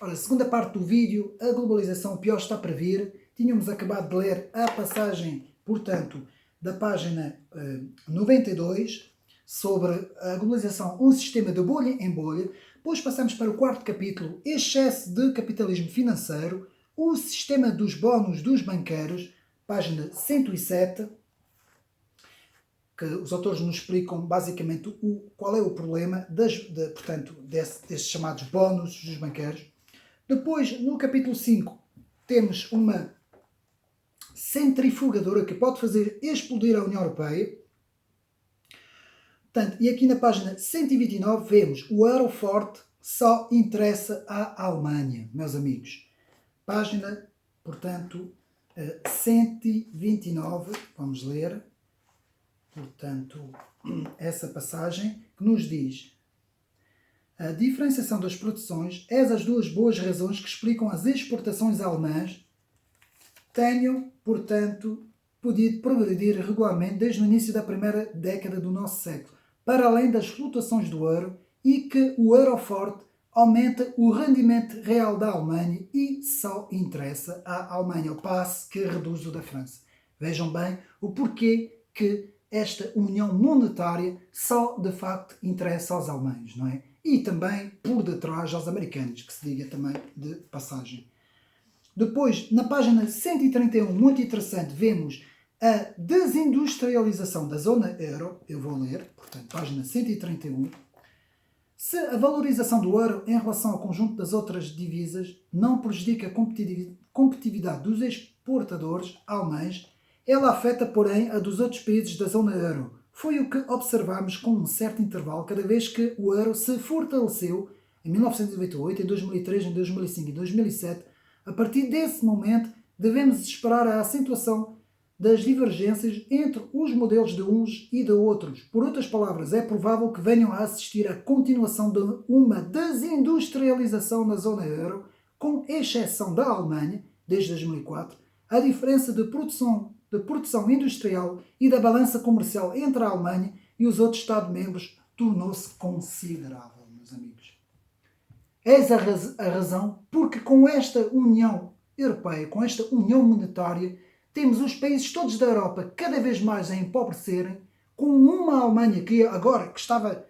Ora, segunda parte do vídeo, a globalização, o pior está para vir. Tínhamos acabado de ler a passagem, portanto, da página 92, sobre a globalização, um sistema de bolha em bolha. Depois passamos para o quarto capítulo, excesso de capitalismo financeiro, o sistema dos bónus dos banqueiros, página 107, que os autores nos explicam basicamente qual é o problema portanto, desses chamados bónus dos banqueiros. Depois, no capítulo 5, temos uma centrifugadora que pode fazer explodir a União Europeia. Portanto, e aqui na página 129 vemos o euro forte só interessa à Alemanha, meus amigos. Página, portanto, 129, vamos ler, portanto, essa passagem que nos diz: a diferenciação das produções é as duas boas razões que explicam as exportações alemãs tenham, portanto, podido progredir regularmente desde o início da primeira década do nosso século, para além das flutuações do euro, e que o euro forte aumenta o rendimento real da Alemanha e só interessa à Alemanha, ao passo que reduz o da França. Vejam bem o porquê que esta união monetária só de facto interessa aos alemães, não é? E também por detrás aos americanos, que se diga também de passagem. Depois, na página 131, muito interessante, vemos a desindustrialização da zona euro. Eu vou ler, portanto, página 131. Se a valorização do euro em relação ao conjunto das outras divisas não prejudica a competitividade dos exportadores alemães, ela afeta, porém, a dos outros países da zona euro. Foi o que observamos com um certo intervalo cada vez que o euro se fortaleceu em 1998, em 2003, em 2005 e 2007. A partir desse momento, devemos esperar a acentuação das divergências entre os modelos de uns e de outros. Por outras palavras, é provável que venham a assistir à continuação de uma desindustrialização na zona euro, com exceção da Alemanha, desde 2004. A diferença de produção industrial e da balança comercial entre a Alemanha e os outros Estados-membros tornou-se considerável, meus amigos. Eis a razão porque com esta União Europeia, com esta União Monetária, temos os países todos da Europa cada vez mais a empobrecerem, com uma Alemanha que agora estava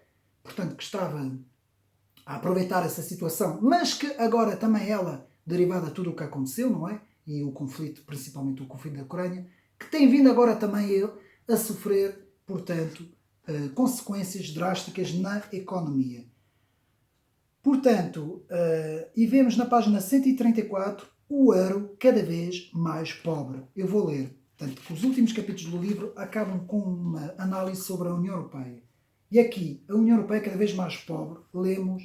a aproveitar essa situação, mas que agora também ela, derivada de tudo o que aconteceu, não é? E o conflito, principalmente o conflito da Ucrânia, que tem vindo agora também a sofrer, portanto, consequências drásticas na economia. Portanto, e vemos na página 134 o euro cada vez mais pobre. Eu vou ler. Portanto, os últimos capítulos do livro acabam com uma análise sobre a União Europeia. E aqui, a União Europeia cada vez mais pobre, lemos,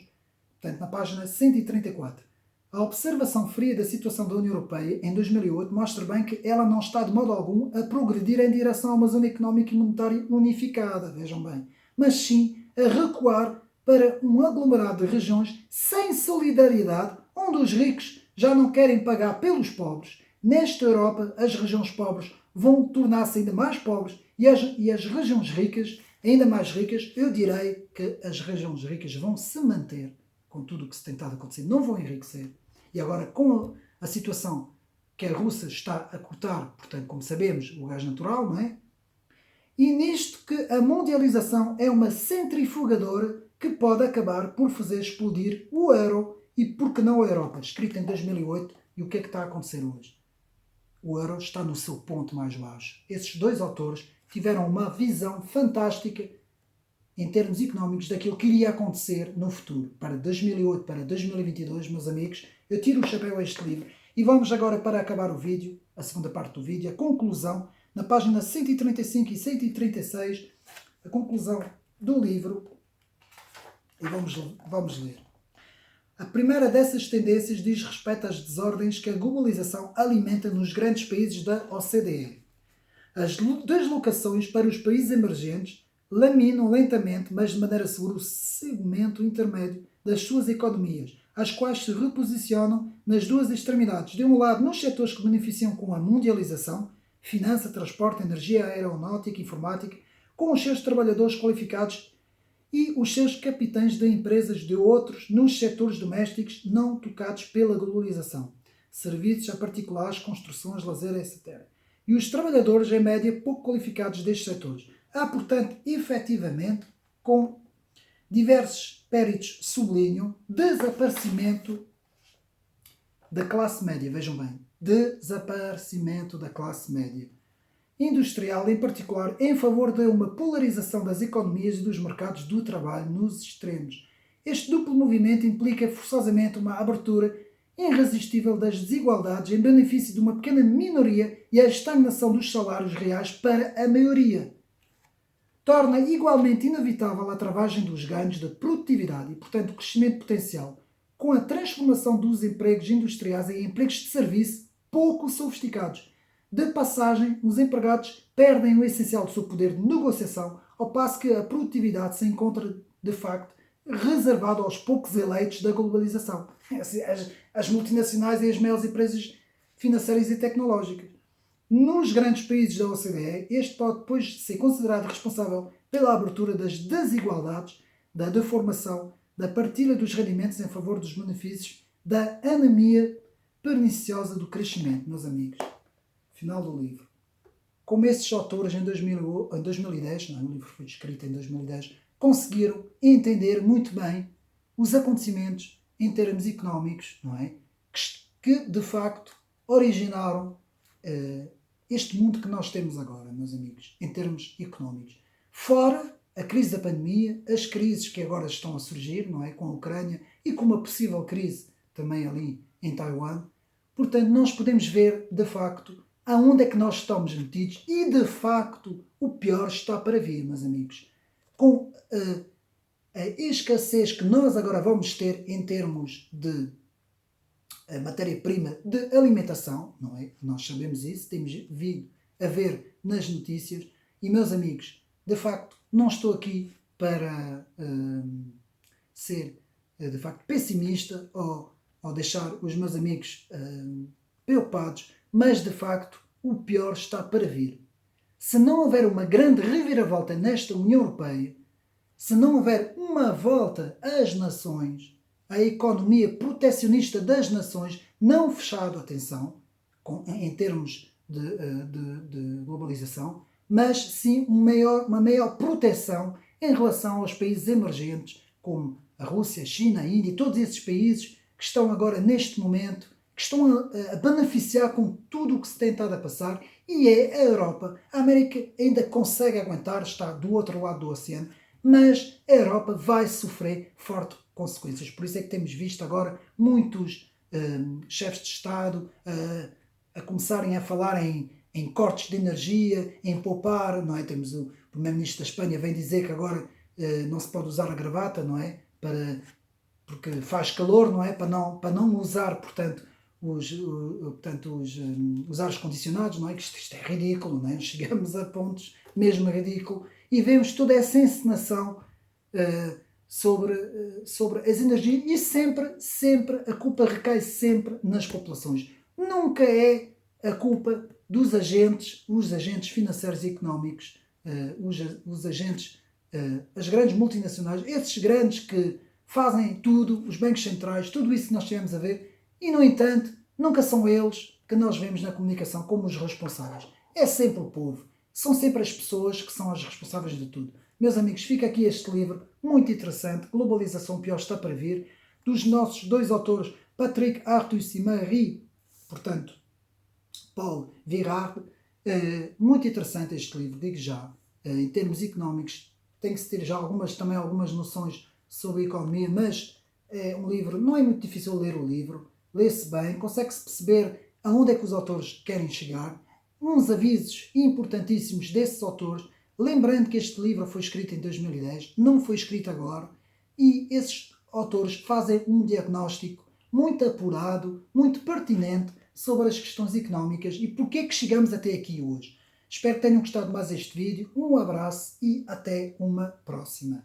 portanto, na página 134. A observação fria da situação da União Europeia em 2008 mostra bem que ela não está de modo algum a progredir em direção a uma zona económica e monetária unificada, vejam bem, mas sim a recuar para um aglomerado de regiões sem solidariedade, onde os ricos já não querem pagar pelos pobres. Nesta Europa, as regiões pobres vão tornar-se ainda mais pobres e as regiões ricas, ainda mais ricas. Eu direi que as regiões ricas vão se manter com tudo o que se tem estado a acontecer, não vão enriquecer. E agora, com a situação que a Rússia está a cortar, portanto, como sabemos, o gás natural, não é? E nisto que a mundialização é uma centrifugadora que pode acabar por fazer explodir o euro e, por que não, a Europa, escrita em 2008. E o que é que está a acontecer hoje? O euro está no seu ponto mais baixo. Esses dois autores tiveram uma visão fantástica em termos económicos daquilo que iria acontecer no futuro. Para 2008, para 2022, meus amigos, eu tiro o chapéu a este livro. E vamos agora, para acabar o vídeo, a segunda parte do vídeo, a conclusão, na página 135 e 136, a conclusão do livro. E vamos ler. A primeira dessas tendências diz respeito às desordens que a globalização alimenta nos grandes países da OCDE. As deslocações para os países emergentes laminam lentamente, mas de maneira segura, o segmento intermédio das suas economias, as quais se reposicionam nas duas extremidades. De um lado, nos setores que beneficiam com a mundialização, finança, transporte, energia, aeronáutica, informática, com os seus trabalhadores qualificados e os seus capitães de empresas de outros nos setores domésticos não tocados pela globalização, serviços a particulares, construções, lazer, etc. E os trabalhadores, em média, pouco qualificados destes setores. Há, portanto, efetivamente, com diversos peritos sublinham, desaparecimento da classe média. Vejam bem, desaparecimento da classe média industrial, em particular, em favor de uma polarização das economias e dos mercados do trabalho nos extremos. Este duplo movimento implica forçosamente uma abertura irresistível das desigualdades em benefício de uma pequena minoria e a estagnação dos salários reais para a maioria. Torna igualmente inevitável a travagem dos ganhos de produtividade e, portanto, o crescimento potencial, com a transformação dos empregos industriais em empregos de serviço pouco sofisticados. De passagem, os empregados perdem o essencial do seu poder de negociação, ao passo que a produtividade se encontra, de facto, reservada aos poucos eleitos da globalização. As multinacionais e as maiores empresas financeiras e tecnológicas. Nos grandes países da OCDE, este pode depois ser considerado responsável pela abertura das desigualdades, da deformação, da partilha dos rendimentos em favor dos benefícios, da anemia perniciosa do crescimento, meus amigos. Final do livro. Como esses autores em 2010, o livro foi escrito em 2010, conseguiram entender muito bem os acontecimentos em termos económicos, não é? Que de facto originaram este mundo que nós temos agora, meus amigos, em termos económicos. Fora a crise da pandemia, as crises que agora estão a surgir, não é? Com a Ucrânia e com uma possível crise também ali em Taiwan. Portanto, nós podemos ver, de facto, aonde é que nós estamos metidos e, de facto, o pior está para vir, meus amigos. Com a escassez que nós agora vamos ter em termos de matéria-prima de alimentação, não é? Nós sabemos isso, temos vindo a ver nas notícias. E, meus amigos, de facto, não estou aqui para ser, de facto, pessimista ou deixar os meus amigos preocupados, mas, de facto, o pior está para vir. Se não houver uma grande reviravolta nesta União Europeia, se não houver uma volta às nações, à economia protecionista das nações, não fechado, atenção, em termos de globalização, mas sim uma maior proteção em relação aos países emergentes, como a Rússia, a China, a Índia, todos esses países que estão agora, neste momento, que estão a beneficiar com tudo o que se tem estado a passar, e é a Europa. A América ainda consegue aguentar, está do outro lado do oceano, mas a Europa vai sofrer fortes consequências. Por isso é que temos visto agora muitos chefes de Estado a começarem a falar em cortes de energia, em poupar, não é? Temos o Primeiro-Ministro da Espanha vem dizer que agora não se pode usar a gravata, não é? Porque faz calor, não é? Para não usar, portanto, os ares condicionados, não é? Que isto é ridículo, não é? Chegamos a pontos mesmo ridículo e vemos toda essa encenação sobre as energias e sempre a culpa recai sempre nas populações. Nunca é a culpa dos agentes, os agentes financeiros e económicos, os agentes, as grandes multinacionais, esses grandes que fazem tudo, os bancos centrais, tudo isso que nós tivemos a ver, e no entanto, nunca são eles que nós vemos na comunicação como os responsáveis. É sempre o povo. São sempre as pessoas que são as responsáveis de tudo. Meus amigos, fica aqui este livro muito interessante, Globalização Pior Está para Vir, dos nossos dois autores, Patrick Artus e Marie, portanto, Paul Virard. Muito interessante este livro, digo já. Em termos económicos, tem que se ter já também algumas noções sobre a economia, mas é um livro, não é muito difícil ler o livro, lê-se bem, consegue-se perceber aonde é que os autores querem chegar, uns avisos importantíssimos desses autores, lembrando que este livro foi escrito em 2010, não foi escrito agora, e esses autores fazem um diagnóstico muito apurado, muito pertinente sobre as questões económicas e porque é que chegamos até aqui hoje. Espero que tenham gostado mais deste vídeo, um abraço e até uma próxima.